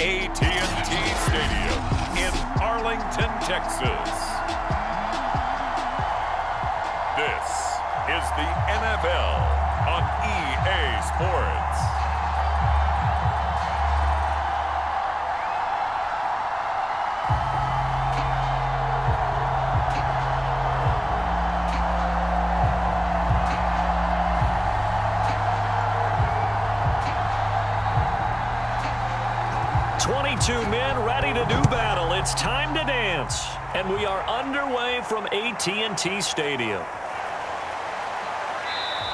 AT&T Stadium in Arlington, Texas. This is the NFL on EA Sports. Two men ready to do battle. It's time to dance. And we are underway from AT&T Stadium.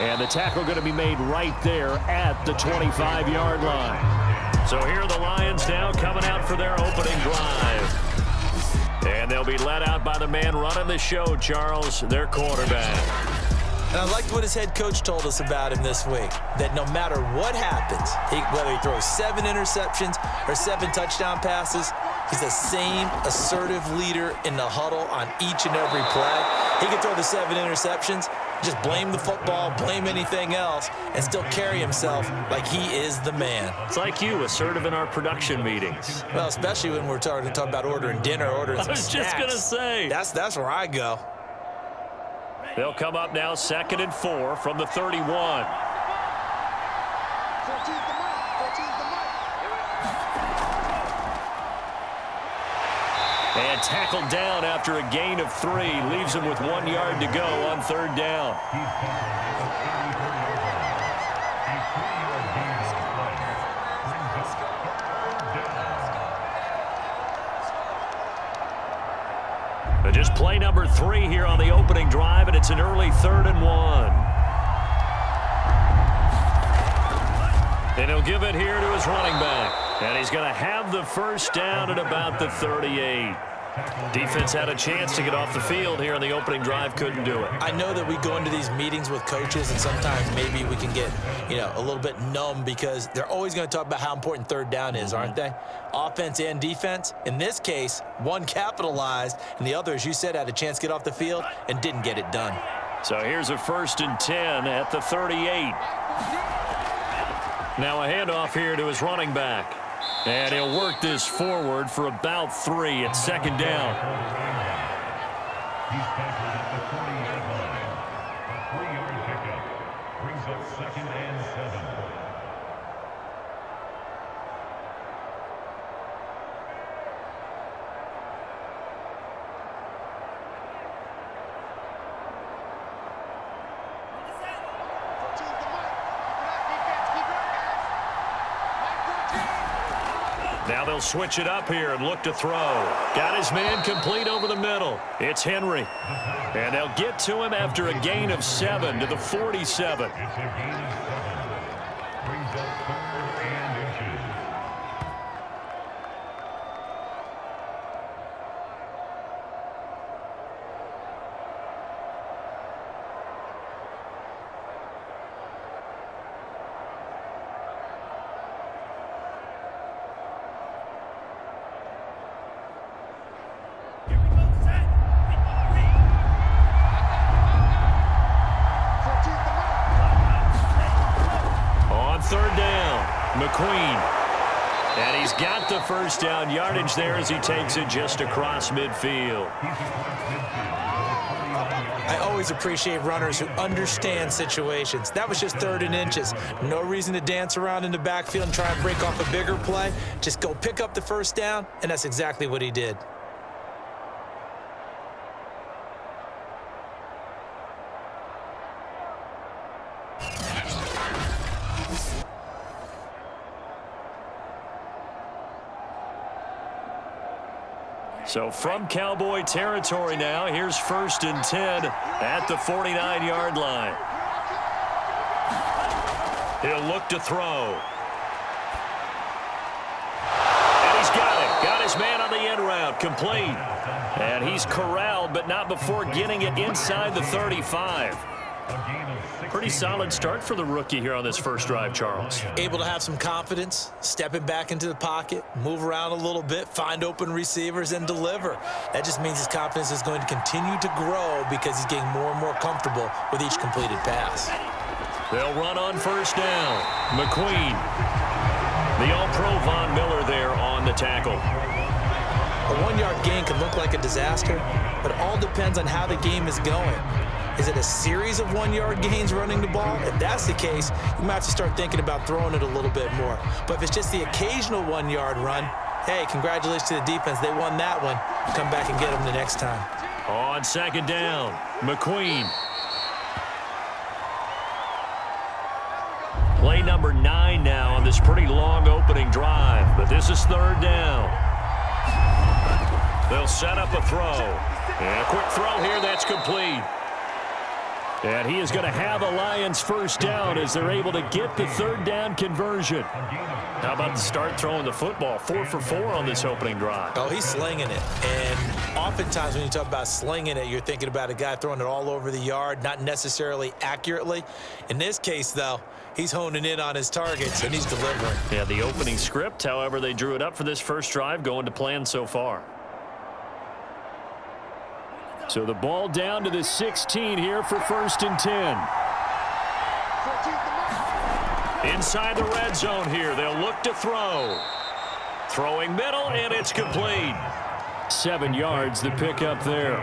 And the tackle going to be made right there at the 25-yard line. So here are the Lions now coming out for their opening drive. And they'll be led out by the man running the show, Charles, their quarterback. And I liked what his head coach told us about him this week, that no matter what happens, whether he throws 7 interceptions or 7 touchdown passes, he's the same assertive leader in the huddle on each and every play. He can throw the 7 interceptions, just blame the football, blame anything else, and still carry himself like he is the man. It's like you, assertive in our production meetings. Well, especially when we're talking about ordering dinner, ordering some snacks. I was just going to say. That's where I go. They'll come up now 2nd and 4 from the 31. And tackled down after a gain of 3. Leaves him with 1 yard to go on 3rd down. Just play number 3 here on the opening drive, and it's an early 3rd and 1. And he'll give it here to his running back. And he's going to have the first down at about the 38. Defense had a chance to get off the field here on the opening drive, couldn't do it. I know that we go into these meetings with coaches, and sometimes maybe we can get, a little bit numb because they're always going to talk about how important 3rd down is, aren't they? Offense and defense. In this case, one capitalized, and the other, as you said, had a chance to get off the field and didn't get it done. So here's a 1st and 10 at the 38. Now a handoff here to his running back. And he'll work this forward for about 3 at 2nd down. He's tackled at the 40-yard line. A 3-yard pickup brings up 2nd and 7. Now they'll switch it up here and look to throw. Got his man complete over the middle. It's Henry. And they'll get to him after a gain of 7 to the 47. It's a gain of 7. Brings up 3rd and inches. McQueen. And he's got the first down yardage there as he takes it just across midfield. I always appreciate runners who understand situations. That was just 3rd and inches. No reason to dance around in the backfield and try and break off a bigger play. Just go pick up the first down, and that's exactly what he did. So from Cowboy territory now, here's 1st and 10 at the 49-yard line. He'll look to throw. And he's got it. Got his man on the end route, complete. And he's corralled, but not before getting it inside the 35. Pretty solid start for the rookie here on this first drive, Charles. Able to have some confidence, stepping back into the pocket, move around a little bit, find open receivers, and deliver. That just means his confidence is going to continue to grow because he's getting more and more comfortable with each completed pass. They'll run on first down. McQueen. The All-Pro Von Miller there on the tackle. A one-yard gain can look like a disaster, but it all depends on how the game is going. Is it a series of one-yard gains running the ball? If that's the case, you might have to start thinking about throwing it a little bit more. But if it's just the occasional one-yard run, hey, congratulations to the defense. They won that one. Come back and get them the next time. On second down, McQueen. Play number 9 now on this pretty long opening drive, but this is third down. They'll set up a throw. And a quick throw here, that's complete. And he is going to have a Lions first down as they're able to get the third down conversion. How about the start throwing the football? 4 for 4 on this opening drive. Oh, he's slinging it. And oftentimes when you talk about slinging it, you're thinking about a guy throwing it all over the yard, not necessarily accurately. In this case, though, he's honing in on his targets, and he's delivering. Yeah, the opening script, however, they drew it up for this first drive, going to plan so far. So the ball down to the 16 here for 1st and 10. Inside the red zone here, they'll look to throw. Throwing middle, and it's complete. 7 yards, the pickup there.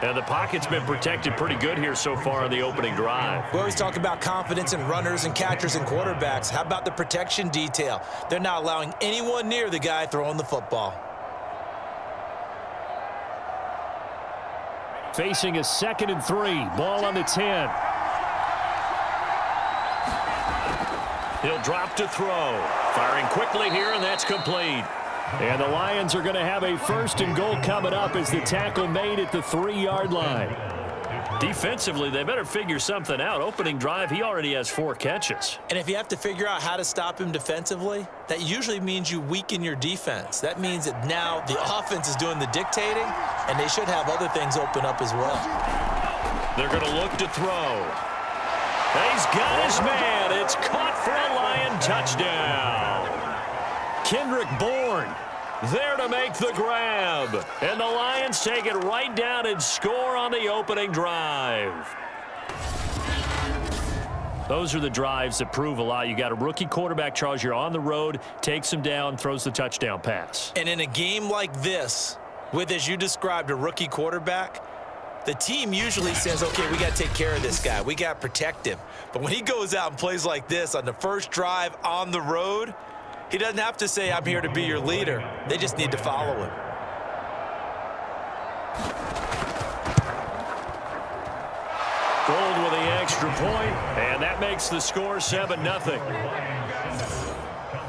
And the pocket's been protected pretty good here so far on the opening drive. We always talk about confidence in runners and catchers and quarterbacks. How about the protection detail? They're not allowing anyone near the guy throwing the football. Facing a 2nd and 3. Ball on the 10. He'll drop to throw. Firing quickly here, and that's complete. And the Lions are going to have a 1st and goal coming up as the tackle made at the 3-yard line. Defensively, they better figure something out. Opening drive, he already has 4 catches. And if you have to figure out how to stop him defensively, that usually means you weaken your defense. That means that now the offense is doing the dictating, and they should have other things open up as well. They're going to look to throw. He's got his man. It's caught for a Lion touchdown. Kendrick Bourne there to make the grab. And the Lions take it right down and score on the opening drive. Those are the drives that prove a lot. You got a rookie quarterback, Charles. You're on the road, takes him down, throws the touchdown pass. And in a game like this, with, as you described, a rookie quarterback, the team usually says, okay, we got to take care of this guy. We got to protect him. But when he goes out and plays like this on the first drive on the road, he doesn't have to say, I'm here to be your leader. They just need to follow him. Gold with the extra point, and that makes the score 7-0.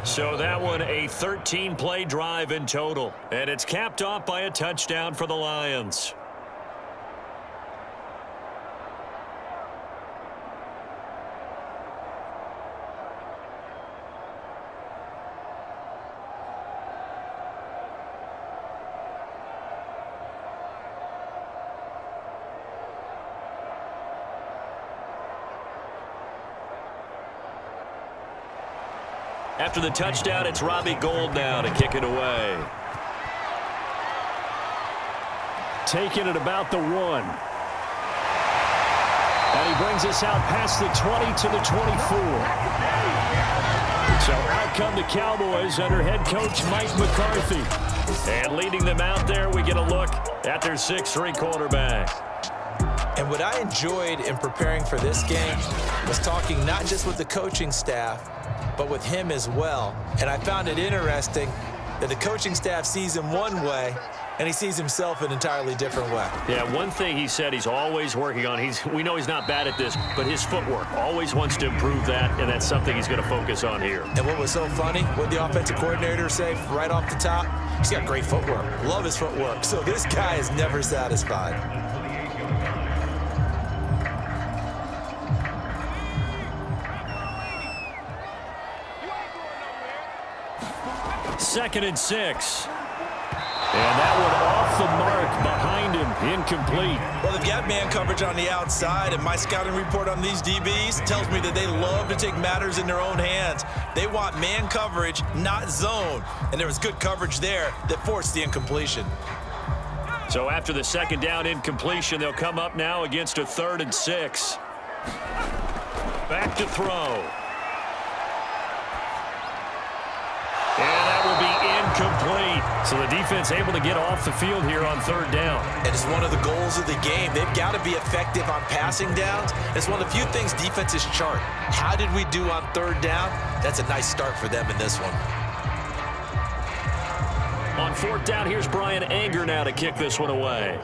So that one a 13-play drive in total, and it's capped off by a touchdown for the Lions. After the touchdown, it's Robbie Gould now to kick it away. Taking it about the 1. And he brings us out past the 20 to the 24. So out come the Cowboys under head coach Mike McCarthy. And leading them out there, we get a look at their 6'3" quarterback. And what I enjoyed in preparing for this game was talking not just with the coaching staff, but with him as well. And I found it interesting that the coaching staff sees him one way, and he sees himself an entirely different way. Yeah, one thing he said he's always working on, we know he's not bad at this, but his footwork, always wants to improve that, and that's something he's going to focus on here. And what was so funny, what the offensive coordinator said right off the top, he's got great footwork. Love his footwork. So this guy is never satisfied. Second and 6. And that one off the mark behind him, incomplete. Well, they've got man coverage on the outside, and my scouting report on these DBs tells me that they love to take matters in their own hands. They want man coverage, not zone. And there was good coverage there that forced the incompletion. So after the second down incompletion, they'll come up now against a 3rd and 6. Back to throw. And that will be So the defense able to get off the field here on third down. And it's one of the goals of the game. They've got to be effective on passing downs. It's one of the few things defenses chart. How did we do on third down? That's a nice start for them in this one. On fourth down, here's Brian Anger now to kick this one away.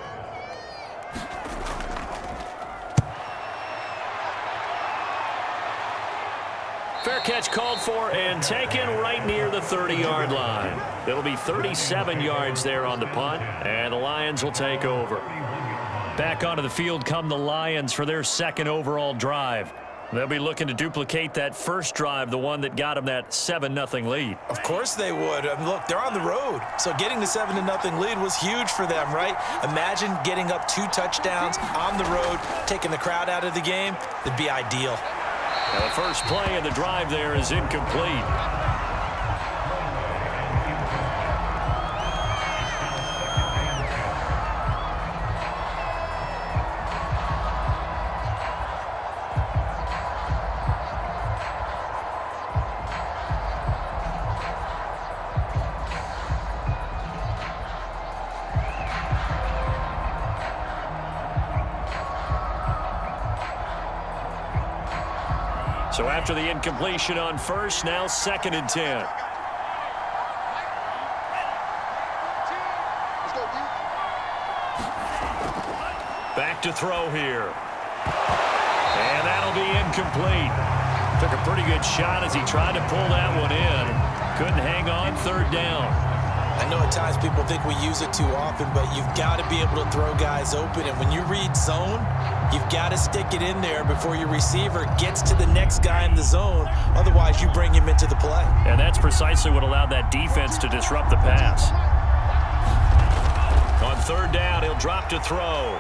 Fair catch called for and taken right near the 30-yard line. It'll be 37 yards there on the punt, and the Lions will take over. Back onto the field come the Lions for their second overall drive. They'll be looking to duplicate that first drive, the one that got them that 7-0 lead. Of course they would. Look, they're on the road. So getting the 7-0 lead was huge for them, right? Imagine getting up 2 touchdowns on the road, taking the crowd out of the game. It'd be ideal. Now the first play of the drive there is incomplete. So after the incompletion on first, now 2nd and 10. Back to throw here. And that'll be incomplete. Took a pretty good shot as he tried to pull that one in. Couldn't hang on, third down. I know at times people think we use it too often, but you've got to be able to throw guys open. And when you read zone, you've got to stick it in there before your receiver gets to the next guy in the zone. Otherwise, you bring him into the play. And that's precisely what allowed that defense to disrupt the pass. On third down, he'll drop to throw.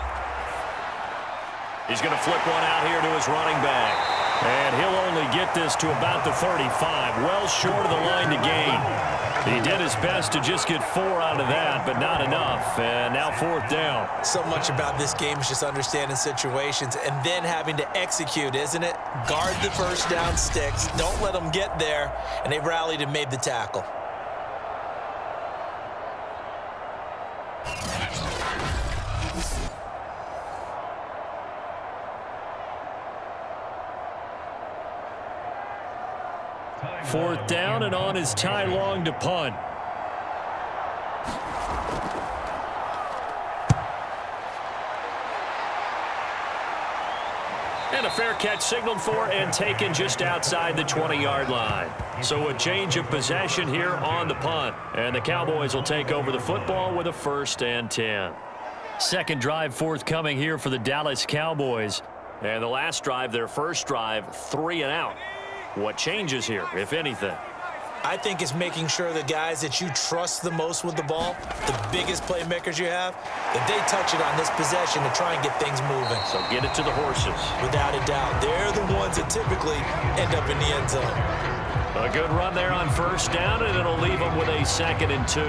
He's going to flip one out here to his running back. And he'll only get this to about the 35, well short of the line to gain. He did his best to just get 4 out of that, but not enough. And now 4th down. So much about this game is just understanding situations and then having to execute, isn't it? Guard the first down sticks. Don't let them get there. And they rallied and made the tackle. Fourth down, and on is Ty Long to punt. And a fair catch signaled for and taken just outside the 20-yard line. So a change of possession here on the punt. And the Cowboys will take over the football with a 1st and 10. Second drive forthcoming here for the Dallas Cowboys. And the last drive, their first drive, 3 and out. What changes here, if anything? I think it's making sure the guys that you trust the most with the ball, the biggest playmakers you have, that they touch it on this possession to try and get things moving. So get it to the horses. Without a doubt. They're the ones that typically end up in the end zone. A good run there on first down, and it'll leave them with a 2nd and 2.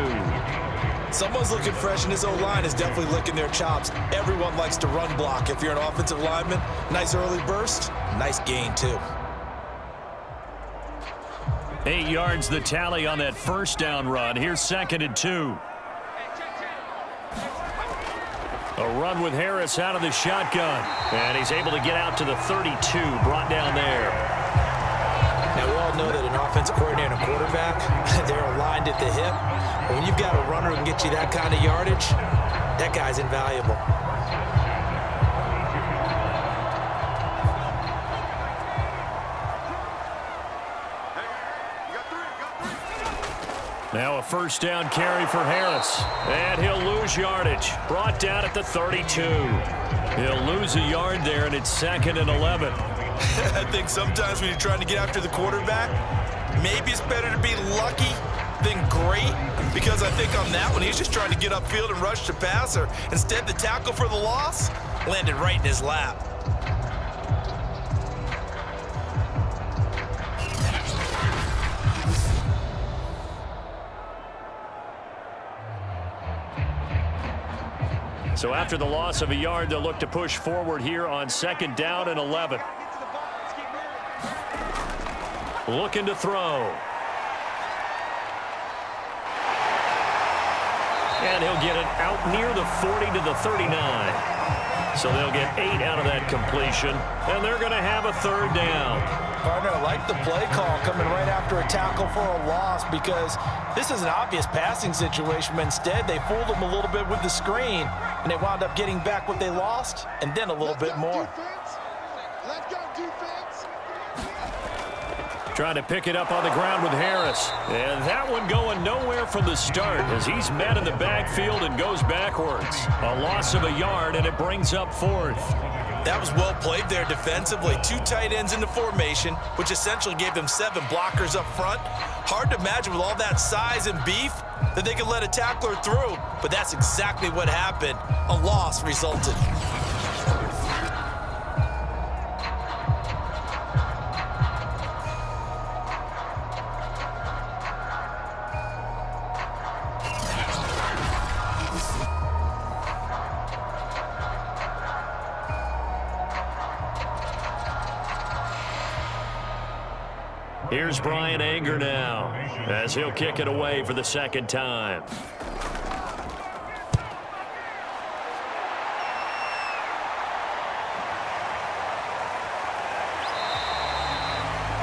Someone's looking fresh, and his O-line is definitely licking their chops. Everyone likes to run block. If you're an offensive lineman, nice early burst, nice gain too. 8 yards the tally on that first down run. Here's 2nd and 2. A run with Harris out of the shotgun. And he's able to get out to the 32, brought down there. Now, we all know that an offensive coordinator and a quarterback, they're aligned at the hip. But when you've got a runner who can get you that kind of yardage, that guy's invaluable. Now a first down carry for Harris. And he'll lose yardage. Brought down at the 32. He'll lose a yard there, and it's 2nd and 11. I think sometimes when you're trying to get after the quarterback, maybe it's better to be lucky than great. Because I think on that one, he's just trying to get upfield and rush the passer. Instead, the tackle for the loss landed right in his lap. So after the loss of a yard, they'll look to push forward here on 2nd down and 11. Looking to throw. And he'll get it out near the 40 to the 39. So they'll get 8 out of that completion, and they're going to have a third down. Partner, I like the play call coming right after a tackle for a loss because this is an obvious passing situation, but instead they fooled them a little bit with the screen, and they wound up getting back what they lost and then a little bit more. Let's go, defense. Trying to pick it up on the ground with Harris. And that one going nowhere from the start as he's met in the backfield and goes backwards. A loss of a yard, and it brings up 4th. That was well played there defensively. 2 tight ends in the formation, which essentially gave them 7 blockers up front. Hard to imagine with all that size and beef that they could let a tackler through, but that's exactly what happened. A loss resulted. Here's Brian Anger now as he'll kick it away for the second time.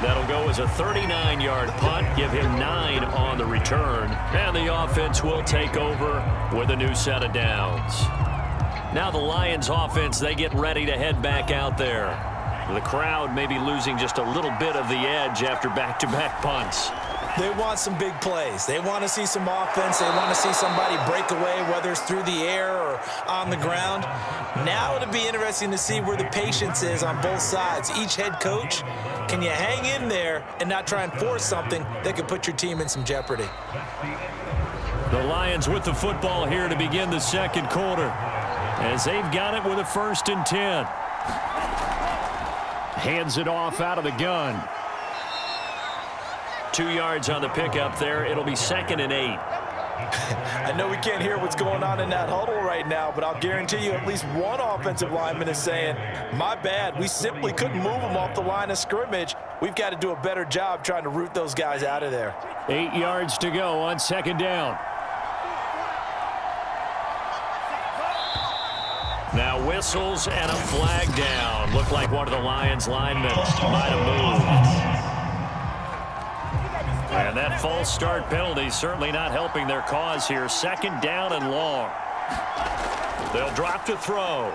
That'll go as a 39-yard punt, give him 9 on the return, and the offense will take over with a new set of downs. Now the Lions offense, they get ready to head back out there. The crowd may be losing just a little bit of the edge after back-to-back punts. They want some big plays. They want to see some offense. They want to see somebody break away, whether it's through the air or on the ground. Now it'll be interesting to see where the patience is on both sides. Each head coach, can you hang in there and not try and force something that could put your team in some jeopardy? The Lions with the football here to begin the second quarter as they've got it with a 1st and 10. Hands it off out of the gun. 2 yards on the pickup there. It'll be 2nd and 8. I know we can't hear what's going on in that huddle right now, but I'll guarantee you at least one offensive lineman is saying, my bad, we simply couldn't move them off the line of scrimmage. We've got to do a better job trying to root those guys out of there. 8 yards to go on 2nd down. Now whistles and a flag down. Looked like one of the Lions linemen might have moved. And that false start penalty certainly not helping their cause here. 2nd down and long. They'll drop to throw.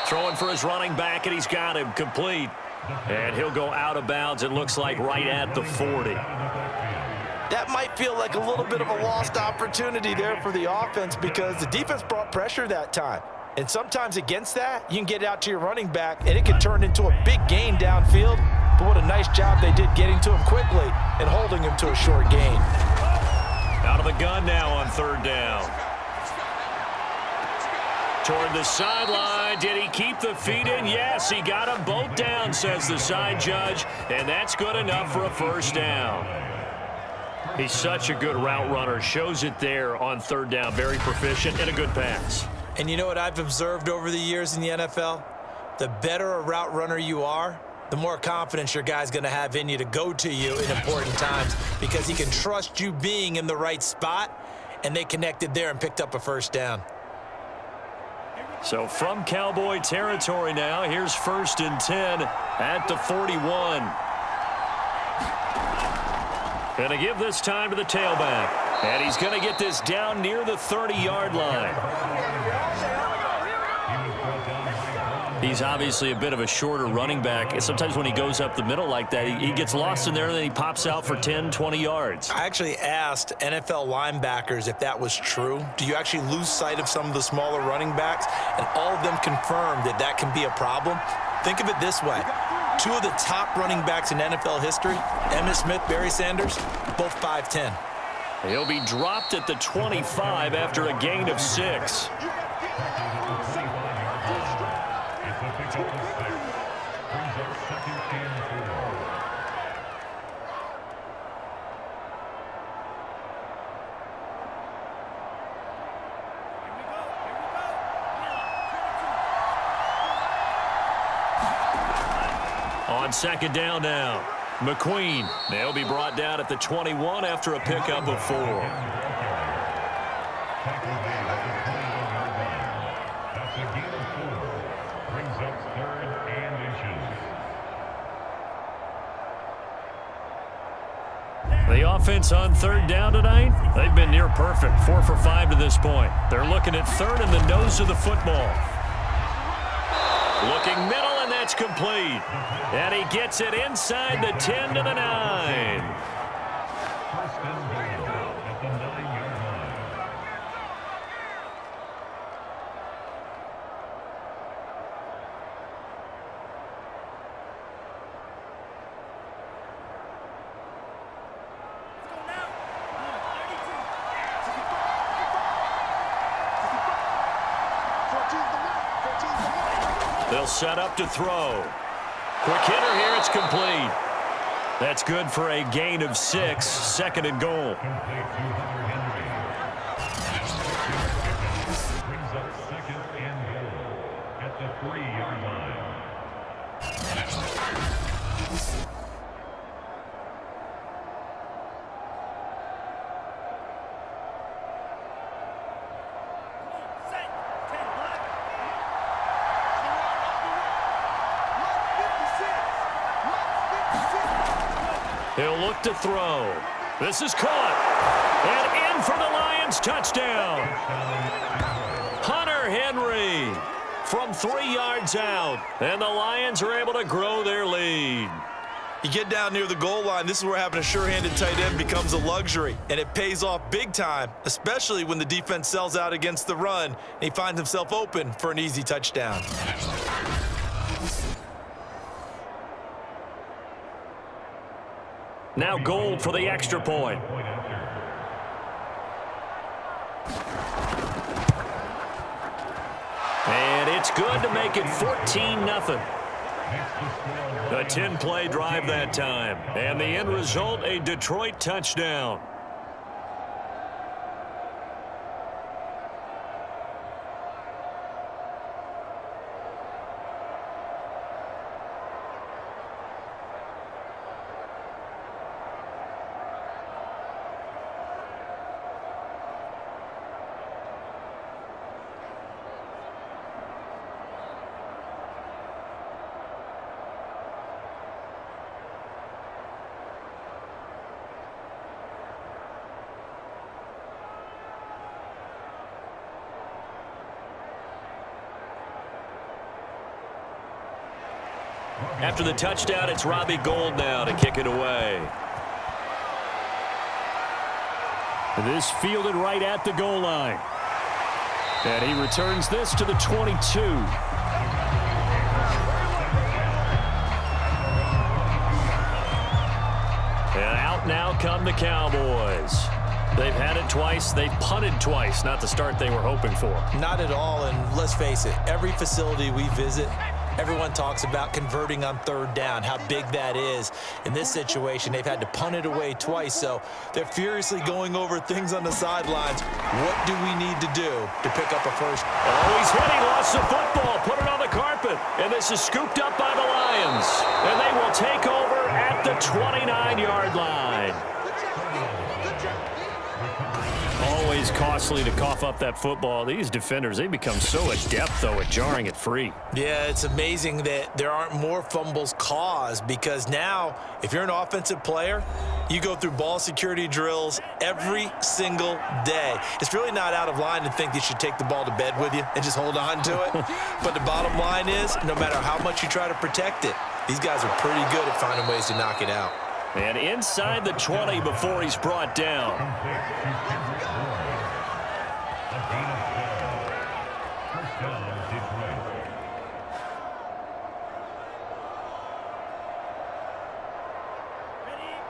Throwing for his running back, and he's got him complete. And he'll go out of bounds, it looks like, right at the 40. That might feel like a little bit of a lost opportunity there for the offense because the defense brought pressure that time. And sometimes against that, you can get out to your running back, and it can turn into a big gain downfield. But what a nice job they did getting to him quickly and holding him to a short gain. Out of the gun now on 3rd down. Toward the sideline. Did he keep the feet in? Yes, he got them both down, says the side judge. And that's good enough for a 1st down. He's such a good route runner. Shows it there on 3rd down. Very proficient and a good pass. And you know what I've observed over the years in the NFL? The better a route runner you are, the more confidence your guy's going to have in you to go to you in important times because he can trust you being in the right spot, and they connected there and picked up a 1st down. So from Cowboy territory now, here's 1st and 10 at the 41. Going to give this time to the tailback. And he's going to get this down near the 30-yard line. He's obviously a bit of a shorter running back. Sometimes when he goes up the middle like that, he gets lost in there and then he pops out for 10, 20 yards. I actually asked NFL linebackers if that was true. Do you actually lose sight of some of the smaller running backs? And all of them confirmed that that can be a problem. Think of it this way. 2 of the top running backs in NFL history, Emmitt Smith, Barry Sanders, both 5'10". He'll be dropped at the 25 after a gain of 6. On 2nd down now, McQueen. They'll be brought down at the 21 after a pickup of 4. Tackle made at the 21-yard line. That's a gain of 4. Brings up 3rd and inches. The offense on 3rd down tonight, they've been near perfect, 4 for 5 to this point. They're looking at 3rd and the nose of the football. Looking middle, and that's complete. And he gets it inside the 10 to the 9. First and goal at the 9-yard line. They'll set up to throw. Quick hitter here, it's complete. That's good for a gain of 6, 2nd and goal. Complete to Hunter Henry. Brings up 2nd and goal at the 3-yard line. He'll look to throw. This is caught. And in for the Lions, touchdown. Hunter Henry from 3 yards out. And the Lions are able to grow their lead. You get down near the goal line, this is where having a sure-handed tight end becomes a luxury. And it pays off big time, especially when the defense sells out against the run and he finds himself open for an easy touchdown. Now Gold for the extra point. And it's good to make it 14-0. A 10-play drive that time. And the end result, a Detroit touchdown. After the touchdown, it's Robbie Gould now to kick it away. This fielded right at the goal line. And he returns this to the 22. And out now come the Cowboys. They've had it twice. They've punted twice. Not the start they were hoping for. Not at all, and let's face it, every facility we visit, everyone talks about converting on 3rd down, how big that is. In this situation, they've had to punt it away twice, so they're furiously going over things on the sidelines. What do we need to do to pick up a first? Oh, he's hit. He lost the football. Put it on the carpet. And this is scooped up by the Lions. And they will take over at the 29-yard line. Always costly to cough up that football. These defenders, they become so adept, though, at jarring it free. Yeah, it's amazing that there aren't more fumbles caused, because now, if you're an offensive player, you go through ball security drills every single day. It's really not out of line to think you should take the ball to bed with you and just hold on to it. But the bottom line is, no matter how much you try to protect it, these guys are pretty good at finding ways to knock it out. And inside the 20 before he's brought down.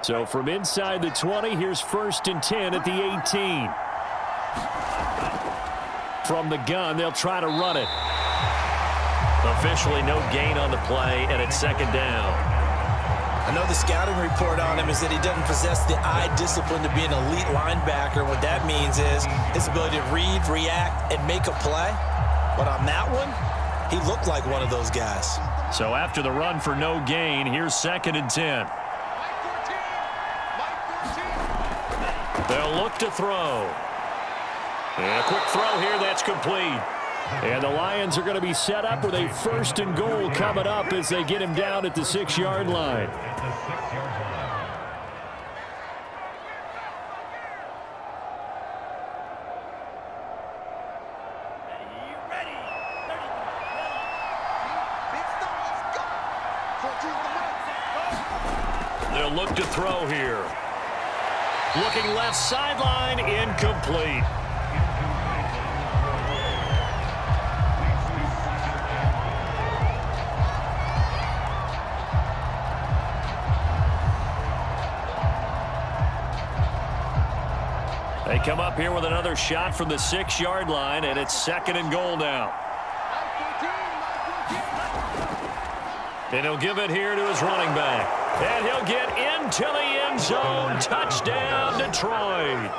So from inside the 20, here's 1st and 10 at the 18. From the gun, they'll try to run it. Officially no gain on the play, and it's 2nd down. I know the scouting report on him is that he doesn't possess the eye discipline to be an elite linebacker. What that means is his ability to read, react, and make a play. But on that one, he looked like one of those guys. So after the run for no gain, here's 2nd and 10. They'll look to throw. And a quick throw here, that's complete. And the Lions are going to be set up with a 1st and goal coming up as they get him down at the 6-yard line. At the 6-yard line. They'll look to throw here. Looking left sideline, incomplete. They come up here with another shot from the 6-yard line, and it's 2nd and goal now. And he'll give it here to his running back. And he'll get into the end zone. Touchdown, Detroit.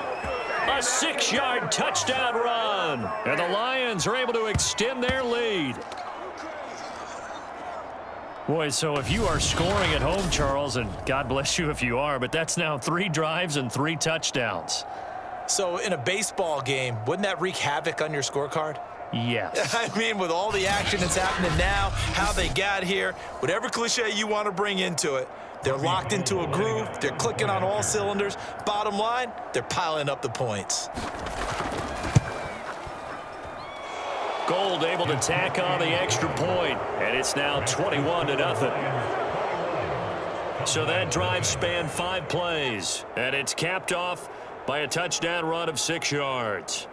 A 6-yard touchdown run. And the Lions are able to extend their lead. Boy, so if you are scoring at home, Charles, and God bless you if you are, but that's now 3 drives and 3 touchdowns. So in a baseball game, wouldn't that wreak havoc on your scorecard? Yes. I mean, with all the action that's happening now, how they got here, whatever cliche you want to bring into it, they're locked into a groove. They're clicking on all cylinders. Bottom line, they're piling up the points. Gold able to tack on the extra point, and it's now 21-0. So that drive spanned 5 plays, and it's capped off by a touchdown run of 6 yards.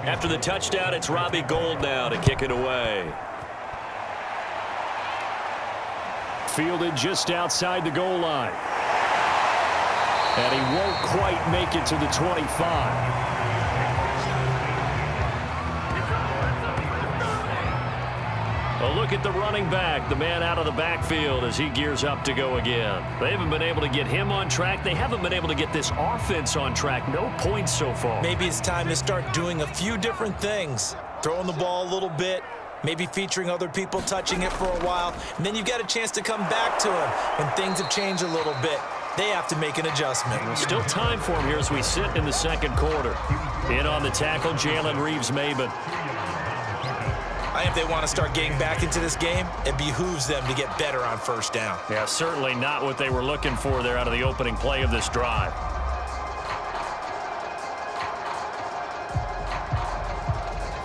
After the touchdown, it's Robbie Gould now to kick it away. Fielded just outside the goal line. And he won't quite make it to the 25. A look at the running back, the man out of the backfield as he gears up to go again. They haven't been able to get him on track. They haven't been able to get this offense on track. No points so far. Maybe it's time to start doing a few different things. Throwing the ball a little bit, maybe featuring other people touching it for a while, and then you've got a chance to come back to him when things have changed a little bit. They have to make an adjustment. Still time for him here as we sit in the 2nd quarter. In on the tackle, Jalen Reeves-Maybin. If they want to start getting back into this game, it behooves them to get better on 1st down. Yeah, certainly not what they were looking for there out of the opening play of this drive.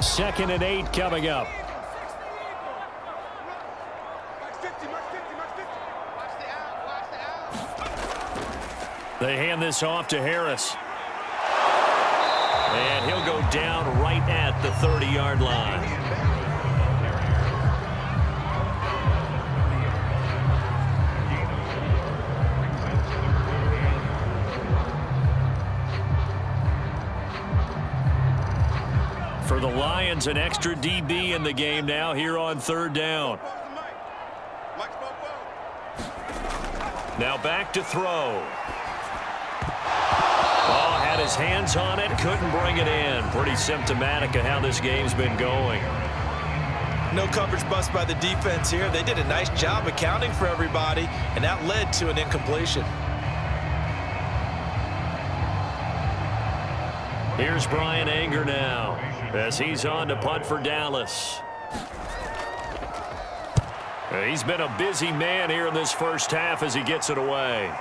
Second and 8 coming up. They hand this off to Harris. And he'll go down right at the 30-yard line. For the Lions, an extra DB in the game now here on 3rd down. Now back to throw. Oh, had his hands on it, couldn't bring it in. Pretty symptomatic of how this game's been going. No coverage bust by the defense here. They did a nice job accounting for everybody, and that led to an incompletion. Here's Brian Anger now as he's on to punt for Dallas. He's been a busy man here in this first half as he gets it away.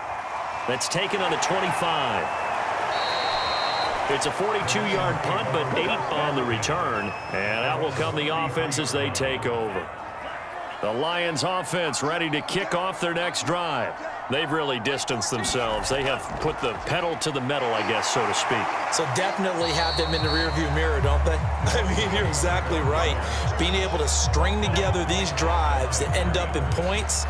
That's taken on the 25. It's a 42-yard punt, but 8 on the return. And out will come the offense as they take over. The Lions offense ready to kick off their next drive. They've really distanced themselves. They have put the pedal to the metal, I guess, so to speak. So definitely have them in the rearview mirror, don't they? I mean, you're exactly right. Being able to string together these drives that end up in points,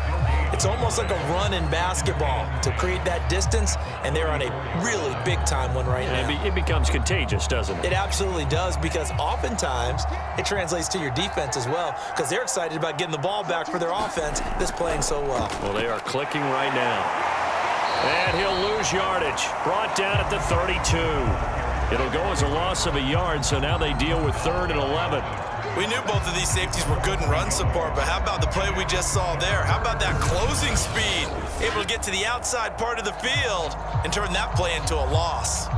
it's almost like a run in basketball to create that distance, and they're on a really big-time one right now. It becomes contagious, doesn't it? It absolutely does, because oftentimes it translates to your defense as well, because they're excited about getting the ball back for their offense that's playing so well. Well, they are clicking right now. And he'll lose yardage. Brought down at the 32. It'll go as a loss of a yard, so now they deal with 3rd and 11. We knew both of these safeties were good in run support, but how about the play we just saw there? How about that closing speed? Able to get to the outside part of the field and turn that play into a loss.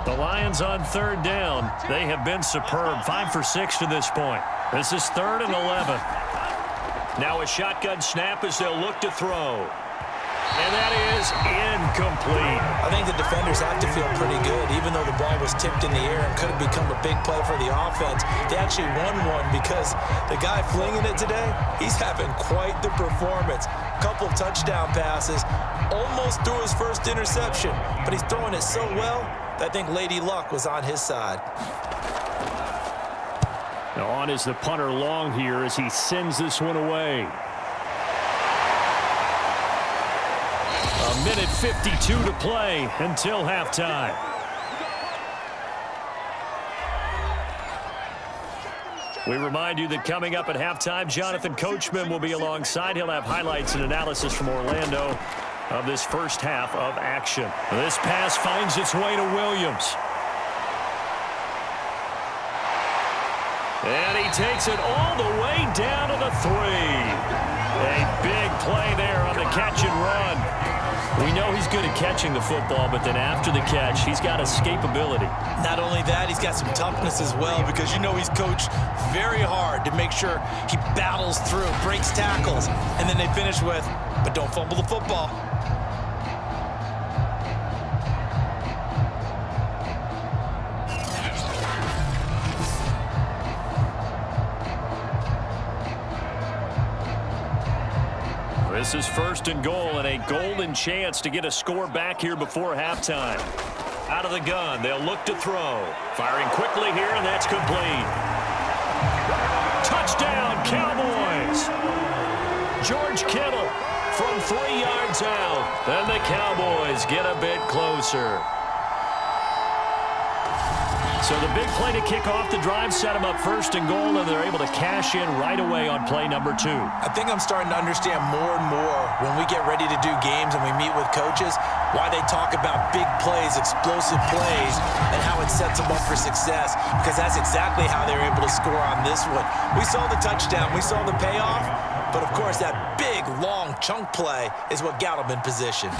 The Lions on 3rd down. They have been superb. 5 for 6 to this point. This is 3rd and 11. Now a shotgun snap as they'll look to throw. And that is incomplete. I think the defenders have to feel pretty good. Even though the ball was tipped in the air and could have become a big play for the offense, they actually won one because the guy flinging it today, he's having quite the performance. Couple touchdown passes, almost threw his first interception, but he's throwing it so well that I think Lady Luck was on his side. Now on is the punter Long here as he sends this one away. A minute 52 to play until halftime. We remind you that coming up at halftime, Jonathan Coachman will be alongside. He'll have highlights and analysis from Orlando of this first half of action. This pass finds its way to Williams. And he takes it all the way down to the 3. A big play there on the catch and run. We know he's good at catching the football, but then after the catch, he's got escapability. Not only that, he's got some toughness as well, because you know he's coached very hard to make sure he battles through, breaks tackles, and then they finish with, but don't fumble the football. This is 1st and goal and a golden chance to get a score back here before halftime. Out of the gun, they'll look to throw. Firing quickly here, and that's complete. Touchdown, Cowboys! George Kittle from 3 yards out. And the Cowboys get a bit closer. So the big play to kick off the drive set them up 1st and goal, and they're able to cash in right away on play number 2. I think I'm starting to understand more and more when we get ready to do games and we meet with coaches why they talk about big plays, explosive plays, and how it sets them up for success, because that's exactly how they're able to score on this one. We saw the touchdown, we saw the payoff, but of course that big, long chunk play is what got them in position.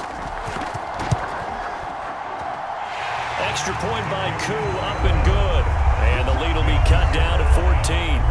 Extra point by Koo, up and good. And the lead will be cut down to 14.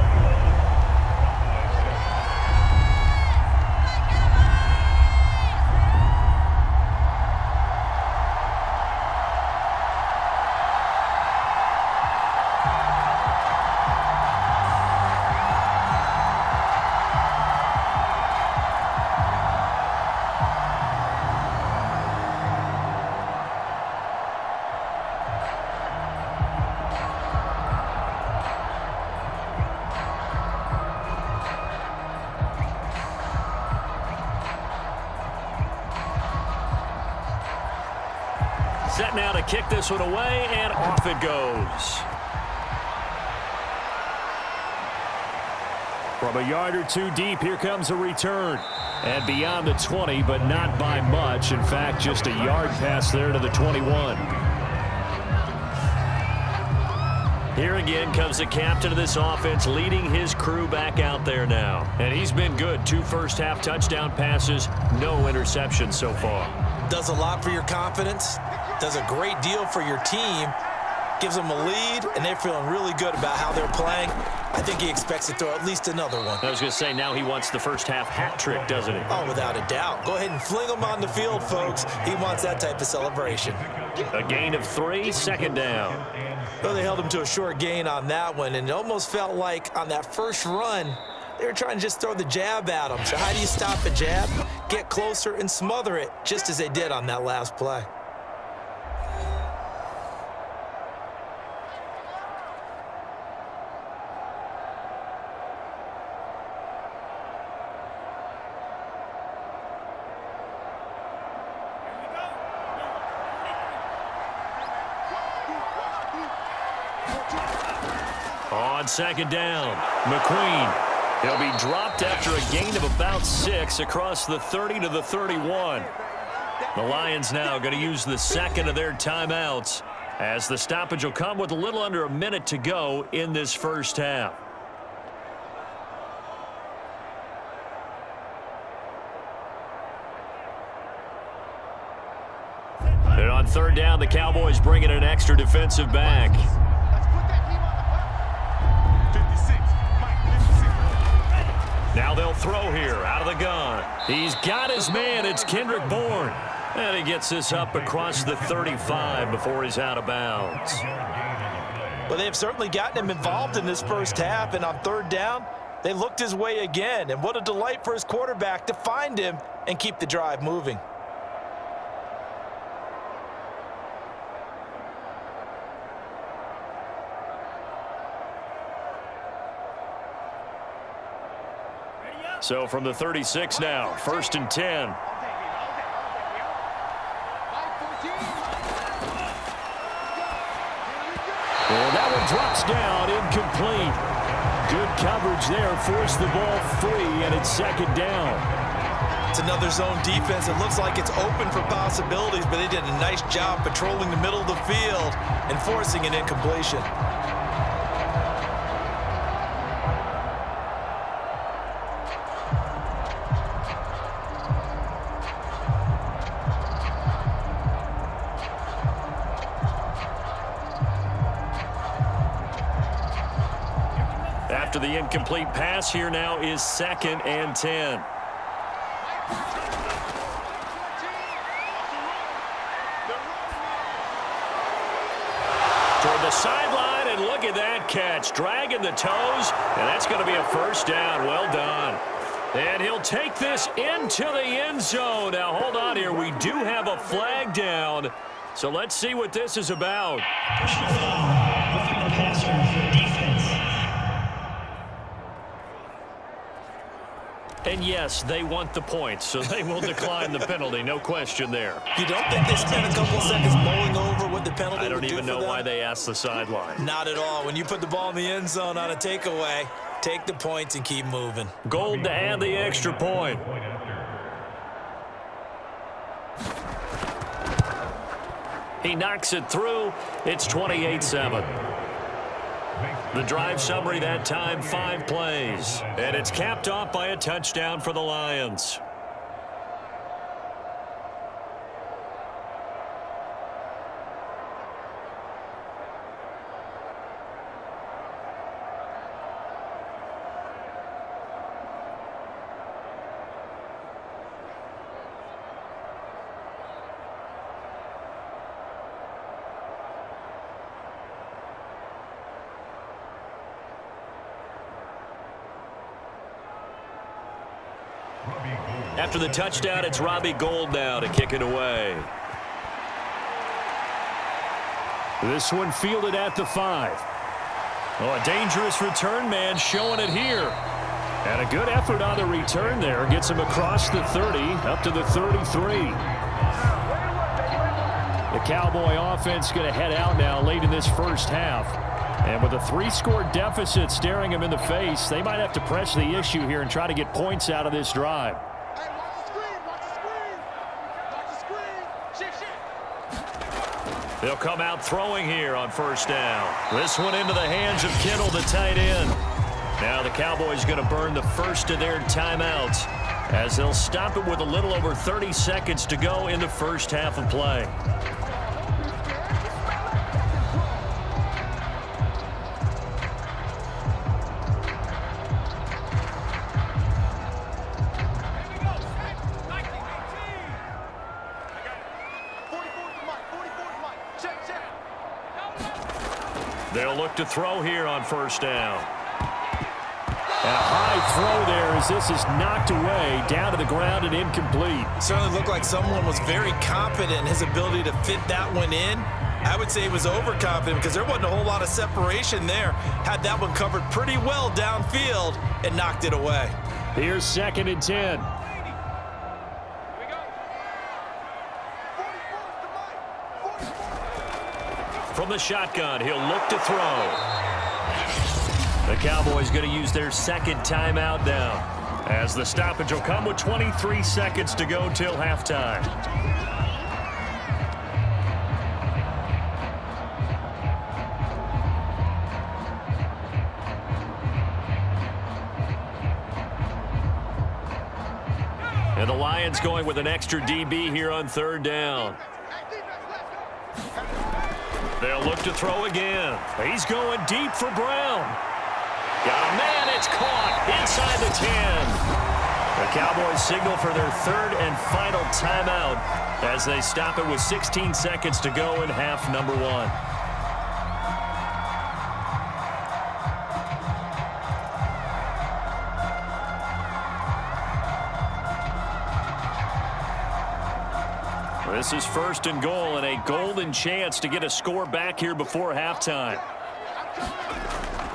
Set now to kick this one away, and off it goes. From a yard or 2 deep, here comes a return. And beyond the 20, but not by much. In fact, just a yard pass there to the 21. Here again comes the captain of this offense, leading his crew back out there now. And he's been good. 2 first-half touchdown passes, no interceptions so far. Does a lot for your confidence, does a great deal for your team, gives them a lead, and they're feeling really good about how they're playing. I think he expects to throw at least another one. I was going to say, now he wants the first half hat trick, doesn't he? Oh, without a doubt. Go ahead and fling him on the field, folks. He wants that type of celebration. A gain of 3, second down. Well, they held him to a short gain on that one, and it almost felt like on that first run, they were trying to just throw the jab at him. So how do you stop a jab? Get closer and smother it, just as they did on that last play. On second down, McQueen. He'll be dropped after a gain of about 6 across the 30 to the 31. The Lions now going to use the second of their timeouts as the stoppage will come with a little under a minute to go in this first half. And on third down, the Cowboys bring in an extra defensive back. Now they'll throw here out of the gun. He's got his man. It's Kendrick Bourne. And he gets this up across the 35 before he's out of bounds. Well, they've certainly gotten him involved in this first half, and on third down, they looked his way again. And what a delight for his quarterback to find him and keep the drive moving. So from the 36 now, 1st and 10. And that one drops down, incomplete. Good coverage there, forced the ball free, and it's second down. It's another zone defense. It looks like it's open for possibilities, but they did a nice job patrolling the middle of the field and forcing an incompletion. After the incomplete pass, here now is 2nd and 10. Toward the sideline, and look at that catch. Dragging the toes, and that's going to be a first down. Well done. And he'll take this into the end zone. Now, hold on here. We do have a flag down, so let's see what this is about. Personal foul, roughing the passer, defense. And yes, they want the points, so they will decline the penalty. No question there. You don't think they spent a couple of seconds mulling over what the penalty I don't would even do for know them? why they asked the sideline. Not at all. When you put the ball in the end zone on a takeaway, take the points and keep moving. Gold to add the extra point. He knocks it through. It's 28-7. The drive summary that time, 5 plays. And it's capped off by a touchdown for the Lions. After the touchdown, it's Robbie Gould now to kick it away. This one fielded at the 5. Oh, a dangerous return man showing it here. And a good effort on the return there. Gets him across the 30, up to the 33. The Cowboy offense going to head out now late in this first half. And with a 3-score deficit staring them in the face, they might have to press the issue here and try to get points out of this drive. Hey, watch the screen, watch the screen. Watch the screen. Shift. They'll come out throwing here on first down. This one into the hands of Kittle, the tight end. Now the Cowboys going to burn the first of their timeouts as they'll stop it with a little over 30 seconds to go in the first half of play. They'll look to throw here on first down. And a high throw there as this is knocked away, down to the ground and incomplete. Certainly looked like someone was very confident in his ability to fit that one in. I would say he was overconfident because there wasn't a whole lot of separation there. Had that one covered pretty well downfield and knocked it away. Here's 2nd and 10. From the shotgun, he'll look to throw. The Cowboys going to use their 2nd timeout now, as the stoppage will come with 23 seconds to go till halftime. And the Lions going with an extra DB here on 3rd down. They'll look to throw again. He's going deep for Brown. Got a man, it's caught inside the 10. The Cowboys signal for their 3rd and final timeout as they stop it with 16 seconds to go in half number 1. This is 1st and goal and a golden chance to get a score back here before halftime.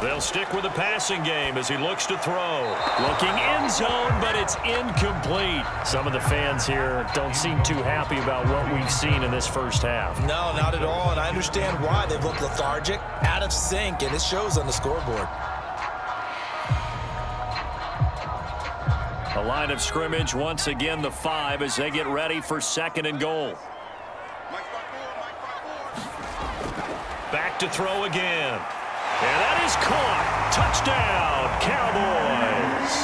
They'll stick with the passing game as he looks to throw. Looking end zone, but it's incomplete. Some of the fans here don't seem too happy about what we've seen in this first half. No, not at all, and I understand why. They've looked lethargic, out of sync, and it shows on the scoreboard. A line of scrimmage, once again the 5 as they get ready for 2nd and goal. Back to throw again. And that is caught. Touchdown, Cowboys.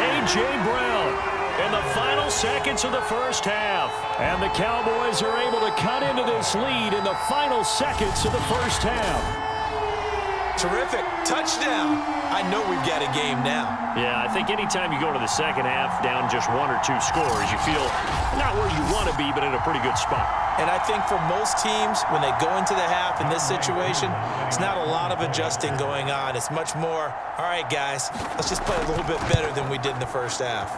A.J. Brown in the final seconds of the first half. And the Cowboys are able to cut into this lead in the final seconds of the first half. Terrific. Touchdown. I know we've got a game now. Yeah, I think anytime you go to the second half down just 1 or 2 scores, you feel not where you want to be, but in a pretty good spot. And I think for most teams, when they go into the half in this situation, it's not a lot of adjusting going on. It's much more, all right, guys, let's just play a little bit better than we did in the first half.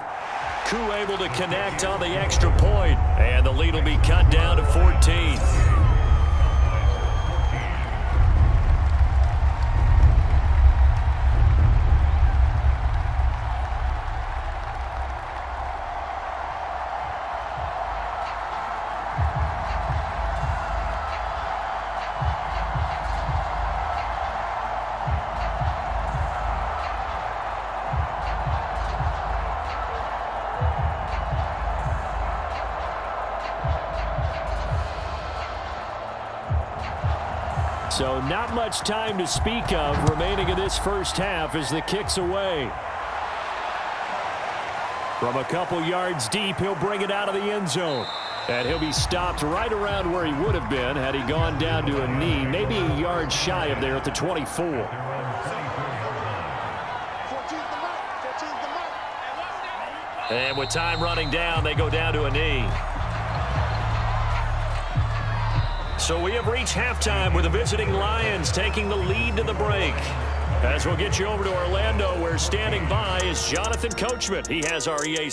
Koo able to connect on the extra point, and the lead will be cut down to 14. So not much time to speak of remaining in this first half as the kick's away. From a couple yards deep, he'll bring it out of the end zone. And he'll be stopped right around where he would have been had he gone down to a knee, maybe a yard shy of there at the 24. And with time running down, they go down to a knee. So we have reached halftime with the visiting Lions taking the lead to the break. As we'll get you over to Orlando, where standing by is Jonathan Coachman. He has our EA